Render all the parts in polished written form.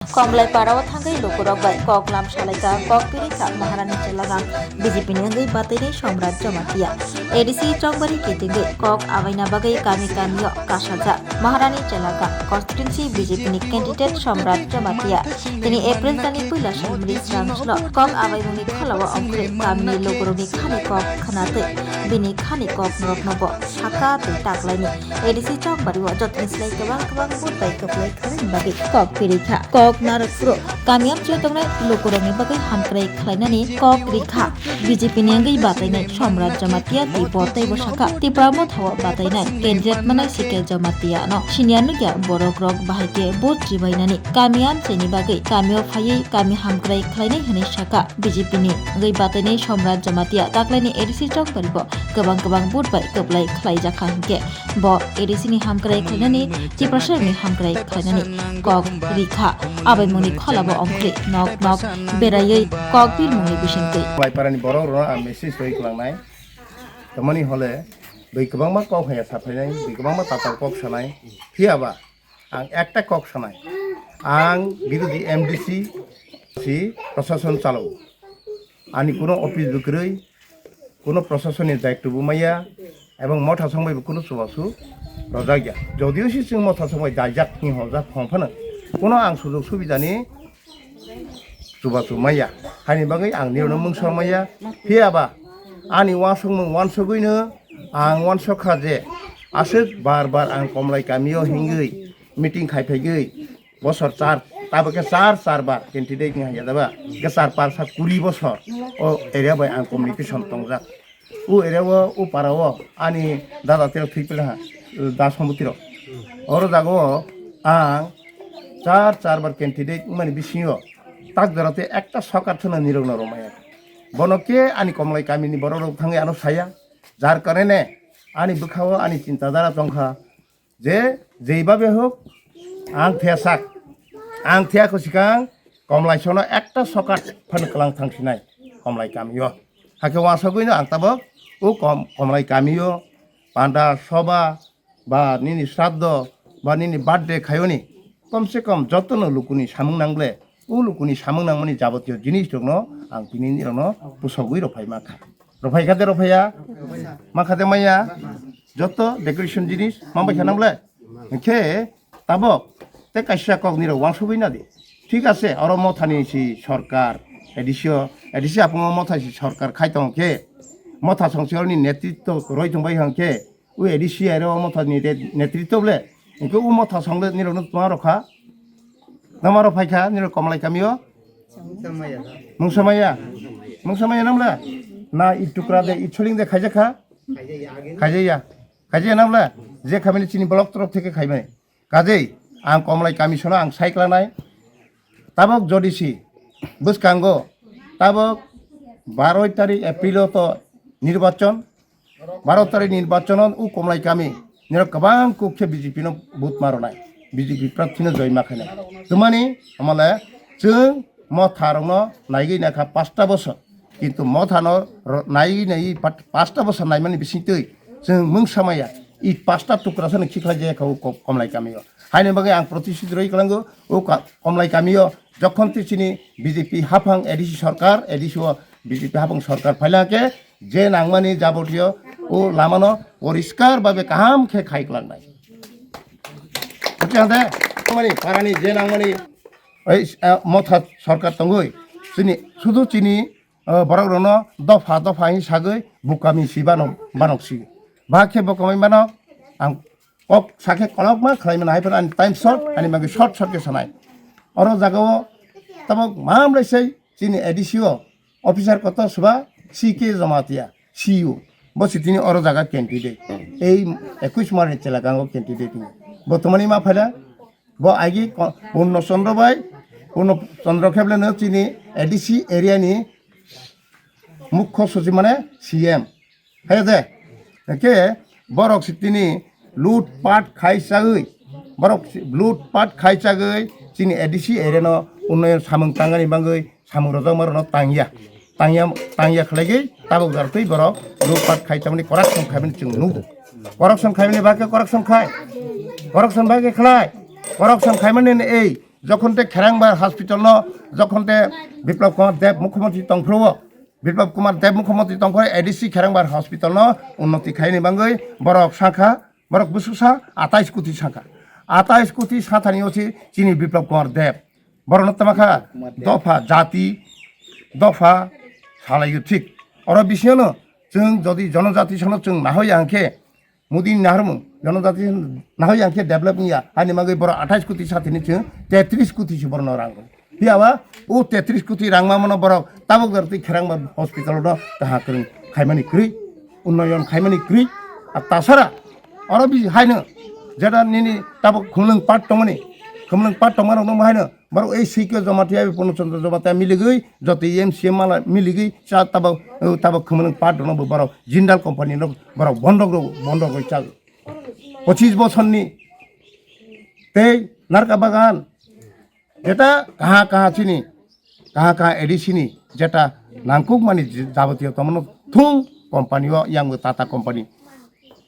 कमलाईपाराव थांगै लोकरकबाय ककलाम सालायका ककपिरिका महारानी चेलागां बीजेपी नि अंगै बातैनै सम्राट जमातिया एडीसी चौबारी केतिंगै कक आबायना बागै गामि गामियाव कासाजा महारानी चेलागां कन्स्टिट्युएन्सि बीजेपी नि कैंडिडेट सम्राट जमातिया दिनै एप्रिल दाननि पहिला साननि स्रांसल कक आबायमुनि खलाव अंख्रै गामिनि लोगरनि खानि कक खानातै बिनि खानि कक नरकनब साका तै टाकलायनि एडीसी चौबारीआव जतनिस्लाय गोबां बुटबाय कपलाय खानायनि बागै ककपिरिका कक नारकपुर गामियाव जिउतंनाय लोकरंनि बागै हामक्राय खालायनानै कक रिखा बीजेपी नि अंगै बातायनाय सम्राट जमातिया दै बतै बसाखा तिप्रामो थाव बातायनाय कैंडिडेट मानाय सिके जमातिया न सिनियानो ग्या बरक रक बाहायके भोट जिबायनानै गामियान चेनि बागै गामियाव फायै गामि हामक्राय खालायनाय होनाय साखा बीजेपी नि अंगै बातायनाय सम्राट जमातिया दाख्लैनि एडीसी चौबारीबो गोबां बुटबाय गोबलाय खालायजाखा हिंके ब एडीसी नि हामक्राय खालायनानै तिप्रासरनि हामक्राय खालायनानै कक रिखा आबायमुनि खलाबो अंख्रि नक बेरायै ककबिर मुंनि बिसिंकै कमलाईपारानि बर' रना आं मेसेज होयै खालामनाय तमानि हले बै गोबांमा कक हाया साफायनाय बै गोबांमा ताताव कक सानाय फियाबा आं एकटा कक सानाय आं बिरोधी एमडीसी सि प्रशासन चालौ आंनि कोनो अफिस बिक्रै कोनो प्रशासननि दायित्व बुमाया এবং মঠা সংবাইবো কোনো সুবাসু রজা গিয়া যদিও সে जों মঠা সংবাই দাयजाक नि हजा फंफानो কোনো आं सुजुग सुबिदानि सुबासु माया हानि बागै आं निरनो मुंसर माया फियाबा आंनि वानसगैनो आं वानसखा जे आसो बार आं कमलाई गामियाव हिंगै मिटिं खायफायगै बसर चार ताबके चार बार कैंडिडेट नि हाया दाबा के 4-5 बसर ओ एरिया बाय आं कम्युनिकेशन तंजा उ एरियाव उ पाराव आंनि दादा तेल थैपेला दास सम्बतिराव और जागो आं चार बार कैंडिडेट माने बिसिङो ताक जराते एकटा सरकार थना निरौना रमाया बनके आनि कमलाई गामिनि बर' रग थाङै आनो साया जार कारणे आनि बुखाव आनि चिन्ताधारा दंखा जे जेइबाबे होक आं थेसाक आं थेयाखो सिगां कमलाई सना एकटा सरकार फनकलां थांसिनाय कमलाई गामियाव हाके वासगैनो आं ताबो उ कमलाई गामियाव पान्डा सभा बा निनि श्राद्ध बा निनि बार्थडे खायोनि कम से कम जतन लुकुनि सामुं नांग्ले उ लुकुनि सामुं नांमानि जाबतीय जिनिस दंनो आं बिनि निरनो पुसगै रफाय माखा रफाय खादे रफाया माखादे माया जत डेकोरेशन जिनिस माबाय खानांब्ले के ताबो ते काइसा कक निर वांसबै ना दे ठीक আছে और मथानि सि सरकार एडिसि आपङ मथासि सरकार खायतং के मथा संसदनि नेतृत्व रयथंबाय हंके उ एडिसि आरो मथानि नेतृत्वले इखौ उ मथा संले निरनो तुमा रखा नमारो फायखा निर कमलाई गामियाव मुंसमाया नामला ना इटुक्रा दे इछलिं दे खायजाखा खायजाया नामला जे खामानि चिनि ब्लक तरफ থেকে खायबाय काजै आं कमलाई गामिसना आं साइक्लानाय ताबक जदिसि बुसकांगो ताबक 12 तारिख एप्रिल तो निर्वाचन 12 तारिख निर्वाचन उ कमलाई गामि निर गोबां कुखे बीजेपी नो बुथ मारनाय बीजेपी प्रार्थीनो जय माखानाय तुमानि हमले जों मथारनो नायगै नाखा 5टा बोसोर किन्तु मथानो नायगै 5टा बोसोर नायमानि बिसिंतै जों मुंसामाया इ 5टा टुक्रासो खिखला जायाखौ कमलाई गामियाव हायनो बागै आं प्रतिश्रुति रय खालांगो उ कमलाई गामियाव যখন तिसिनि बीजेपी हाफां एडिसि सरकार एडिसि बीजेपी हाफां सरकार फायलाके जे नांमानि जाबतीय उ लामानो परिष्कार भाबे काम खे खायख्लांनाय बुझादे माने पारानि जे नांमानि ओइ मथा सरकार तंगै चिनि सुदु चिनि बरगरनो दफा हिसागै बुकामि सिबानो बानकसि बाखे बकमै बानो आं कक साखे कलकमा खालायमान हायफोर आनि टाइम शर्ट आनि मागे शर्ट के सानाय और जागाव तब मामलायसै चिनि एडिसिओ अफिसार कत सुबा सीके जमातिया सीयू बसि तिनि और जागा कैंडिडेट এই 21 मार्च चेलागांगो कैंडिडेट बर्तमानि मा फायला ब आइगि पूर्णचंद्र बाय पूर्णचंद्र खेबलेनो चिनि एडिसि एरियानि मुख्य सचिव माने सीएम है दे के बरक सिटिनि लुटपाट खायसागै चिनि एडिसि एरियानो उन्नयन सामुं तांगानि बांगै सामुं रजा मारनो तांगिया खलायगै ताबक जारतै बरक लुटपाट खायसामनि करापसन खायमनि जों नुदो करापसन खायमनि बाके करापसन बागे खलाय करापसन खायमनि যখন তে খেরাংবার হসপিটাল ন যখন তে বিপ্লব কুমার দেব মুখ্যমন্ত্রী তংফ্রো বিপ্লব কুমার দেব মুখ্যমন্ত্রী তংফ্রো এডিসি খেরাংবার হসপিটাল ন উন্নতি খাইনি বাঙ্গই বরক শাখা বরক বুসুসা 28 কোটি শাখা 28 কোটি সাথানি হচ্ছে চিনি বিপ্লব কুমার দেব বরণত্তমাখা দফা জাতি দফা সালাইयो ঠিক অর বিষয়नो जों যদি জনজাতি সনো जों নাহই আंखे मोदी नाहरमु जनजाति नाहई आंखे डेभलप निया हानि मागै बर 28 कोटी साथिनि जों 33 कोटी सो बरनो रांग हियाबा ओ 33 कोटी रांमा मनो बर ताबक दरति खेरांबा हस्पिटाल द ताहा करन खाइमानि क्रि उन्नयन खाइमानि क्रि आ तासारा अर बि हायनो जेदा निनि ताबक खुमलंग पाट तमनि खुमलंग पाट तमारो न हायनो बर ए सिके जमातिया पूर्णचंद्र जमातिया मिलिगै जति एमसीएम माला मिलिगै चा ताबक खुमलंग पाट दनो बर जिंदाल कंपनी न बर बंधक चा 25 বছরনি तेई नारका बागान जेटा कहाँ चिनी कहाँ एडिसिनी जेटा नांकुक मानी जाबतीय तमनो थुं कंपनी यांग टाटा कंपनी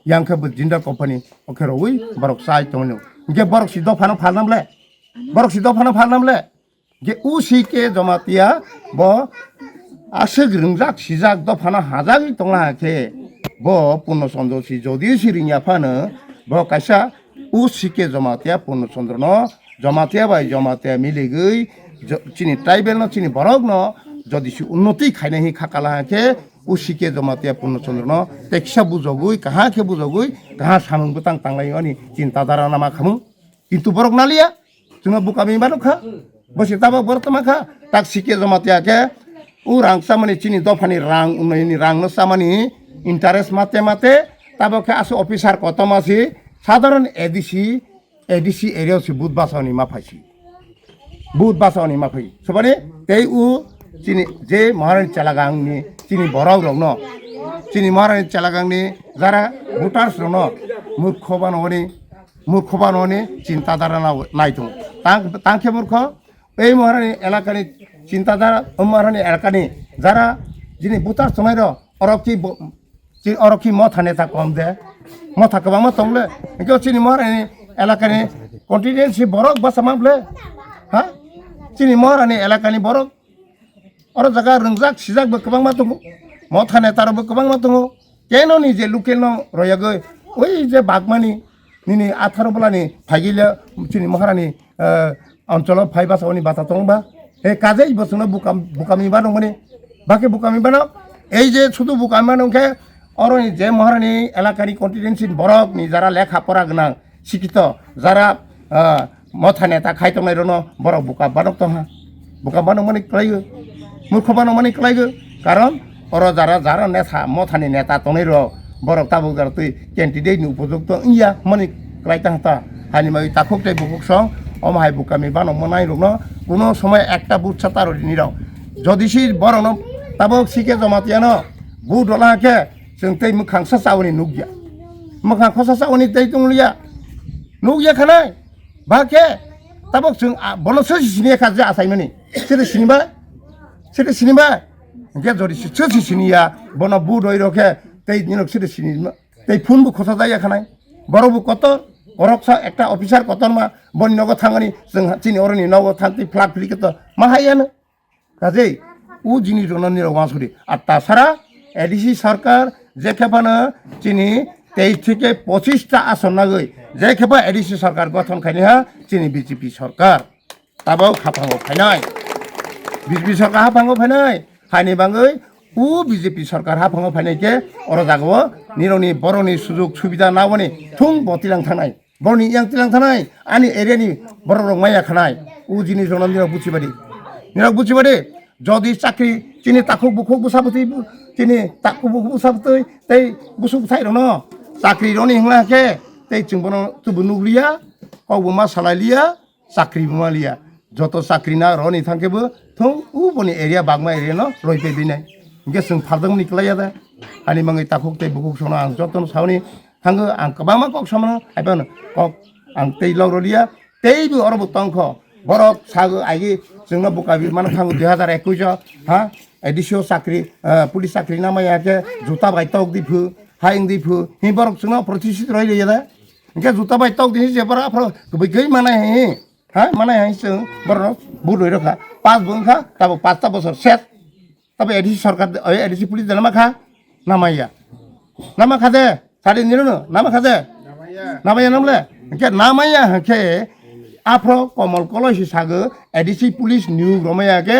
यांग जिंदाल कंपनी ओके रोई बरक साइ तमनो गे बरक सिदो फानो फानमले बरक सिदो फानो फानमले गे उसिके जमातिया ब आसे ग्रंजाक सिजाक द फानो हाजागि तंलाके ब पूर्णचंद्र सि जदि सिरिया फानो ब कायसा उसिके जमातिया पूर्णचंद्र न जमातिया बाय जमातिया मिलिगै चिनी ट्राइबेल न चिनी बरक न जदिसि उन्नति खाइने हि खाकालाके उसिके जमातिया पूर्णचंद्र न तेक्सा बुजगै कहाँ के बुजगै कहाँ सामंग बुतां तांलाय अनि चिंता धारा नामा खामु किन्तु बरक नालिया जोंना बुकामि बानुखा बसे ताबा बरतमाखा ताक सिके जमातिया के उ रांसा माने चिनी दफानि रां उन्नयनि रां न सामानि इंटरेस्ट माते ताबके आसो ऑफिसर कतमासि साधारण एडिसी एरिया से बुध बासावनि माफाइसि बुध बासावनि माफाइ सबाने तेई उ चिनी जे महारानी चलागांनि चिनी बराव रंग न चिनी महारानी चलागांनि जारा भोटार्स रंग न मूर्खबाननि चिंताधारा नायदों तांखे मूर्ख ए महारानी एलाकानि चिंताधारा महारानी एलाकानि जारा जिनि भोटार्स तंनाय र अरखि मथा नेता कम दे मथा गोबां तंले इनके चिनी महारानी एलाकानि कन्टिनेन्सि बरक बासामाब्ले हा चिनी महारानी एलाकानि बरक और जगह रंजाक सिजाक गोबां मा दङ मथा नेतारबो गोबां मा दङ केननि जे लुकेल न रयागै ओइ जे बागमानि निनि 18 बलानि फाइगिले चिनी महारानी अञ्चल फाइबासावनि बाता दंबा ए काजै बसनो बुकामि बा दंमोनि बाके बुकामि बा এই যে শুধু বুকামা নংকে और जे महारानी एलाकानि कन्टिनेन्सि बरक नि जारा लेखा परा गोनां शिक्षित जारा मथा नेता खायतंनाय रनो बरक बुका बानक तहा बुका बानक माने क्लायो मूर्ख बानक माने क्लायो कारण और जारा नेता मथानि नेता तंनाय र बरक ताबु गारतै कैंडिडेट नि उपयुक्त इया माने क्लायता हता हानि माइ ताखुकते बुकुक सं अमाहाय बुकामि बानक मनाय रनो कोनो समय একটা বুট ছাতার নিরাও যদিসি বরন ताबक सिके जमातिया न बुट लाके जों तै मोखां सासावनि नुगिया मोखां खसासावनि तै तंलिया नुगिया खानाय बाके ताबक जों बनसो सिनिया खाजा आसायमनि सेरे सिनिबा के जरि सोसि सिनिया बन बुट ओइ रखे तै निनक सेरे सिनिमा तै फुनबो खसा जाया खानाय बरबो कत बरकसा एकटा अफिसार कतनमा बन्नगो थांगनि जों चिनि अरनि नगो थांति फ्लाग फ्लिकेट माहायानो काजै उ जिनिस रननि रवासुरि আর তাছাড়া এডিসি সরকার যে খেপানো চিনি 23 থেকে 25টা আসন নাগৈ যে খেপা এডিসি সরকার গঠন খাইনিহা চিনি বিজেপি সরকার তাবাও খাপাঙ্গো ফাইনাই বিজেপি সরকার হাফাঙ্গো ফাইনাই হাইনি বাঙ্গৈ उ বিজেপি সরকার হাফাঙ্গো ফাইনাইকে অর জাগো নিরনি বরনি সুযোগ সুবিধা নাওনি থুং বতিলাং থানাय বরনি ইয়াং तिलां थानाय आनि एरियानि बर रंमाया खानाय उ जिनिस रननि बुझिबादि যদি চাকরি চিনি তাকু বুকু বুসাবতি চিনি তাকু বুকু বুসাবতি তাই বুসু বুসাই রন চাকরি রনি হিংলাকে তাই চিংবন তুবু নুগলিয়া কবু মা সালাইলিয়া চাকরি বুমালিয়া যত চাকরি না রনি থাকেবো থং উ বনি এরিয়া বাগমা এরিয়া ন রইবে বিনাই गेसों फारदों निकलाया दा आनि मंगै ताखुक तै बुकुक सना आं जतन सावनि थांगो आं गोबां कक सामनो आइबान कक आं तै लावरलिया तैबो अरबो तंख बरक सागो आइगे जोंना बुकाबि मान थांगो 2021 हा एडिसियो साख्रि पुलिस साख्रि नामायाके जुता बायतक दिफु हाइं दिफु हि बरक जोंना प्रतिष्ठित रहिलिया दा इनके जुता बायतक दिनि जेबरा फ्र गै माने हे হ্যাঁ মানে जों বড় বুড়ো রখা 5 বংখা তারপর 5টা বছর শেষ তবে এডিসি সরকার এডিসি পুলিশ নামা খা নামাইয়া নামা খাদে সাড়ে নিরনো নামা খাদে নামাইয়া নামলে কে নামাইয়া কে আফ্র কমল কলসি সাগো এডিসি পুলিশ নিউ রমাইয়া কে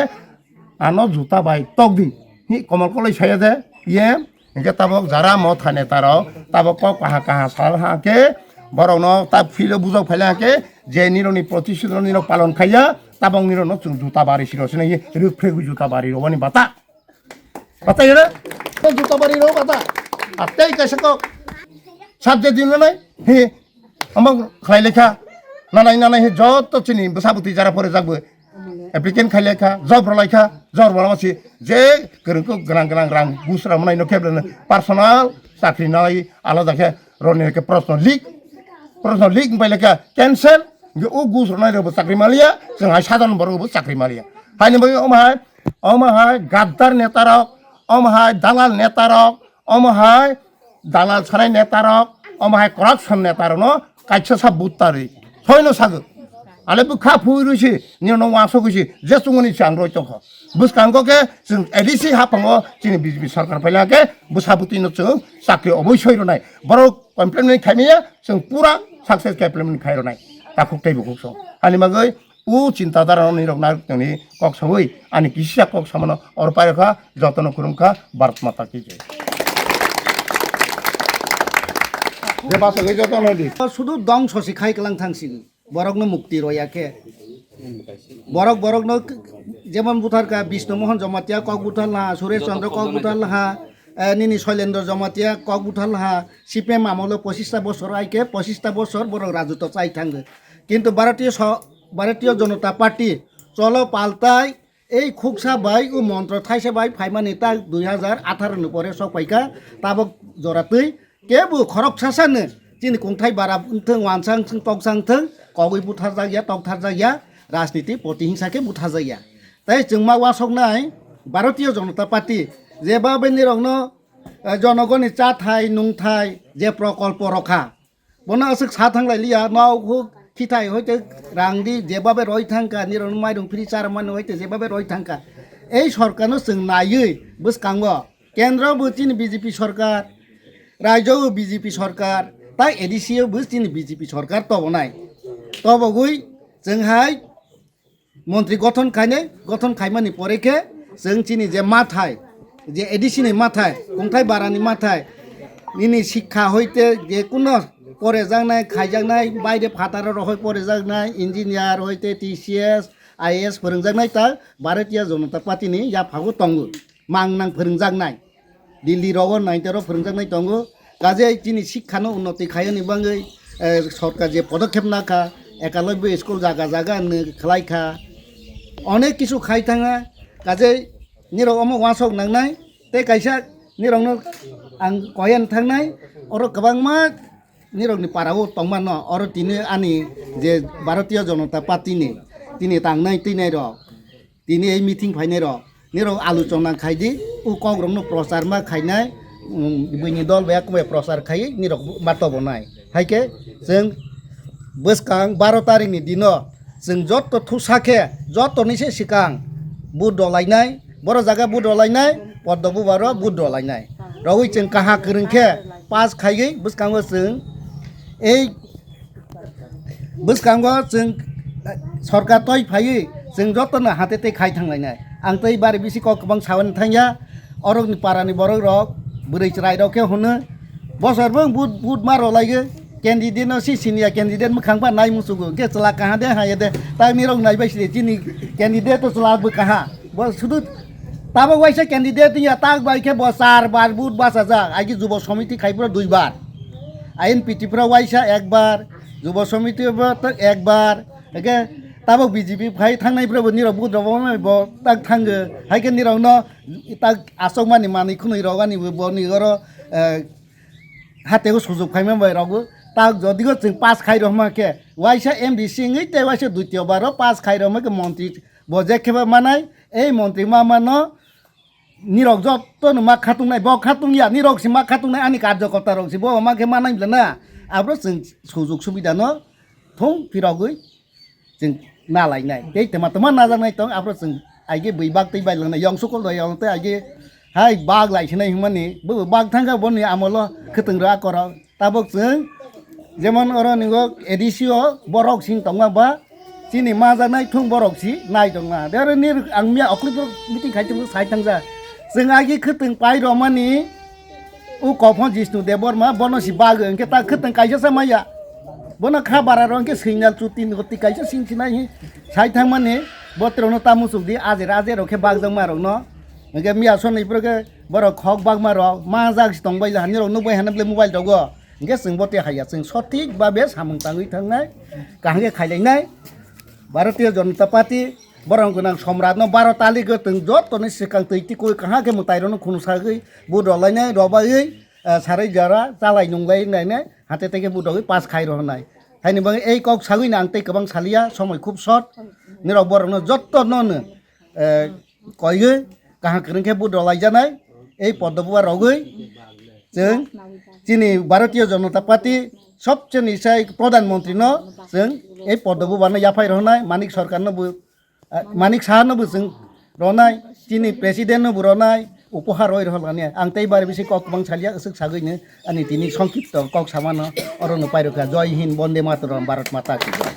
আনো জুতা বাই টক দি হি কমল কলসি সাইয়া দে ইয়ে কে তাবক যারা মত খানে তারাও তাবক ক কাহা কাহা সাল হাকে বরং তা ফিলে বুঝাও ফেলাকে যে নিরনি প্রতিশ্রুতি নির পালন খাইয়া তাবং নিরন জুতা বাড়ি সিরসে রুফ্রেগু জুতা বাড়ি রবানি বাতা বাতা এরা জুতা বাড়ি রো বাতা আত্মাই কাছে কক সাবজে দিন নাই হে আমাক খাই লেখা নানাই নানাই হে যত চিনি সাবুতি যারা পরে যাবো এপ্লিকেন্ট খাই লেখা জব রলাইখা জব রলামাছি যে গোरोंखौ गोनां गोनां रां गुसरा मोननाय केबल पार्सोनाल साख्रि नाय आलादाखे रनिके प्रश्न लिक बायलेखा कैंसेल ও गुसरनाय रबो साख्रि मालिया जोंहा साधारण बरबो साख्रि मालिया हायनि बे अमाहाय गाद्दार नेतारक अमाहाय दालाल नेतारक अमाहाय दालाल सानाय नेतारक अमाहाय करापसन नेतारनो काइसा सा बुत्तारि सयनो सागो आले बुखा फुरुसि निनो वासो गसि जे सुंगनि चांग रयतख बुसकांगके जों एडिसि हाफांगो जोंनि बिजेपि सरकार फैलाके बुसाबुतिनो जों साख्रि अबयसय रनाय बर' कमप्लेन खायमिया जों पुरा सक्सेस कमप्लेन खायरनाय ताखुकтай बुखुसो हानि मागै उ चिन्ताधारा निरक नारकनि कक सबै आनि किसिया कक सामनो और पायखा जतन खुरुमखा भारत माता की जय जे बासगै जतन होदि শুধু ধ্বংস শিখাই গেলাং থাংসিগো বরকনো মুক্তি রয়াকে বরকনো যেমন বুথারকা বিষ্ণুমোহন জমাতিয়া কক বুথালহা সুরেশ চন্দ্র কক বুথালহা নিনি শৈলেন্দ্র জমাতিয়া কক বুথালহা সিপিএম আমলে 25টা বছর আইকে 25টা বছর বড় রাজত্ব চাই থাঙ্গে কিন্তু ভারতীয় জনতা পার্টি চলো পাল্টাই এই খুকসা বাই ও মন্ত্র থাইসে বাই ফাইমানি তা 2018 পরে সবাইকা তাবক জরাতৈ কেবু খরক সাসানো যিনি खुंथाय बारा थों वानसां टकसां थों कगै बुथार जाया टकथार जाया राजनीति प्रतिहिंसाके बुथार जाया ताई जों मा वासकनाय भारतीय जनता पार्टी जेबाबे निरंनो जनगणनि चाथाय नुंथाय जे प्रकल्प रखा बना असक सा थांलाय लिया नाव खिथाय हयते रांदि जेबाबे रय थांका निरंनो माइरं फ्रि चार मान हयते जेबाबे रय थांका এই সরকারनो जों नायै बुसकांगो केन्द्र बुथिनि बीजेपी सरकार राज्य बीजेपी सरकार তাই এডিসিও বুঝছিনি বিজেপি সরকার তব নাই তবগুই जोंहाय মন্ত্রী গঠন খাইমানি পরেখে जों চিনি যে মাথায় যে এডিসিনি মাথায় खुंथाय बारानि মাথায় নিনি শিক্ষা হইতে যে কোনো পরে যাংনাই খাইজাংনাই বাইরে ফাটার রহয় পরে যাংনাই ইঞ্জিনিয়ার হইতে টিসিএস আইএস फोरोंजांनाय তা ভারতীয় জনতা পার্টিনি ইয়াফাগো তঙ্গো মাংনাং फोरोंजांनाय दिल्ली राव नाइटेराव फोरोंजांनाय दंगो কাজে যিনি শিক্ষানো উন্নতি খায়নি বাঙै সরকার যে পদক্ষেপ নাখা একালব্য স্কুল জায়গা জায়গা খালাইখা অনেক কিছু খাই থাঙা কাজে নিরক অমক ওয়াসক নাंनाय তে কাইসা নিরকनो आं कयेन थांनाय अर गोबांमा निरकनि पाराव तंमान अर तिनि आनि जे भारतीय जनता पार्टीनि तिनि थांनाय तिनाय र तिनि এই মিটিং ফাইनाय र निरक आलोचना खायदि उ कग्रमनो प्रचार मा खायनाय बयनि दल बे कुबे प्रचार खाय निरक बातब नाय हायके जों बोसकां 12 तारिखनि दिन जों जत थुसाखे जतनिसे सिकां बुट दलायनाय बर' जागा बुट दलायनाय पद्मबु बार बुट दलायनाय रवै जों काहा गोरोंखे पास खायै बोसकांगो जों এই बोसकांगो जों सरकार तय फायै जों जतनो हातेते खाय थांलायनाय आं तै बारे बिसि गोबां सावन थांया अरगनि पारानि बर' रक बोरै रायदावखे होनो बसरबो बुट मारलायो कैंडिडेट सी सिनिया कैंडिडेट मखांबा नाय मुसुगो के चला कहां दे हाय दे ता मिरंग नाय बायसि जिनि कैंडिडेट तो चला बो कहा बस शुद्ध ताबो वाइसा कैंडिडेट या ताक बायके बस 4 बार बुट बासा जा आगि युवा समिति खाइपुरा 2 बार आईएनपीटी पुरा वाइसा 1 बार युवा समिति तो 1 बार एके ताबो बीजेपी फाइ थांनायफ्राबो निराव बुद्राव बो ताक थांगो हायके निरावनो ताक आसकमानि मानि खुनै रगानि बो निगरो हातेको सुजुग खाइमा बायरावबो ताक जदिगो जों पास खाइ रहमाके वाइसा एमडी सिङै ते वाइसा द्वितीय बार पास खाइ रहमाके मन्त्री बजेखेबा मानाय এই মন্ত্রী মামানো নিরক যত मा खातुंनाय ब खातुंया निरकसि मा खातुंनाय आनि कार्यकर्ता रकसि ब माके मानाय ब्लाना आब्रो जों सुजुग सुबिदा न थं फिरागै जों नालायनाय बे तेमा नाजानाय दं आफ्राव जों आइगे बै बाग तै बायलांनाय यं सकल दय यं तै आइगे हाय बाग लायसनाय माने बो बाग थांगा बनि आमल खोतोंरा करा ताबक जों जेमन अर निगो एडिसिओ बरक सिं तंगाबा चिनि मा जानाय थुं बरक सि नाय दंना देर निर आं मिया अखलिफोर मिटिं खायथों साइ थांजा जों आइगे खोतों पाइ रमानि उ कफन जिष्णु देवर मा बनसि बाग अंके ता खोतों कायसा माया बना खा बारा रंके सैनाल चुतिन गति कायसा सिंसिनाय साइ थां माने बत्रनो तामुसुकदि आजे राजे रखे बाग जों मारक न ओके मिया सनैफोरके बर खक बाग मारक मा जागसि दंबाय हानि रनो बाय हानब्ले मोबाइल दग इंगे जों बते हाया जों सठिक बाबे सामं ताङै थांनाय काहागे खायलायनाय भारतीय जनता पार्टी बरं गोनां सम्राट न 12 तालि गोतों जतने सिकां तैति कय काहागे मतायरनो खुनसागै बुदलायनाय रबायै सारै जारा जालाय नंलाय नायने हाते तेगे बुदगै पास खाइ रहनाय हायनि बागै এই কক सागै ना आंतै गोबां सालिया समय खूब शर्ट निराव बरनो जतननो कयगै काहा करंखे बुदलाय जानाय এই পদ্মবুয়া রগৈ जों যিনি भारतीय जनता पार्टी सबसे निसाय प्रधानमंत्री न जों এই পদ্মবুয়াनो याफाय रहनाय मानिक सरकार न मानिक साहा न जों रहनाय যিনি प्रेसिडेंट न रहनाय उपहार होय रहलाने आं तै बारे बिसे कक बां सालिया असक सागैनो आनि तिनि संक्षिप्त कक सामानो अरनो पाइरका जय हिंद वंदे मातरम भारत माता की जय।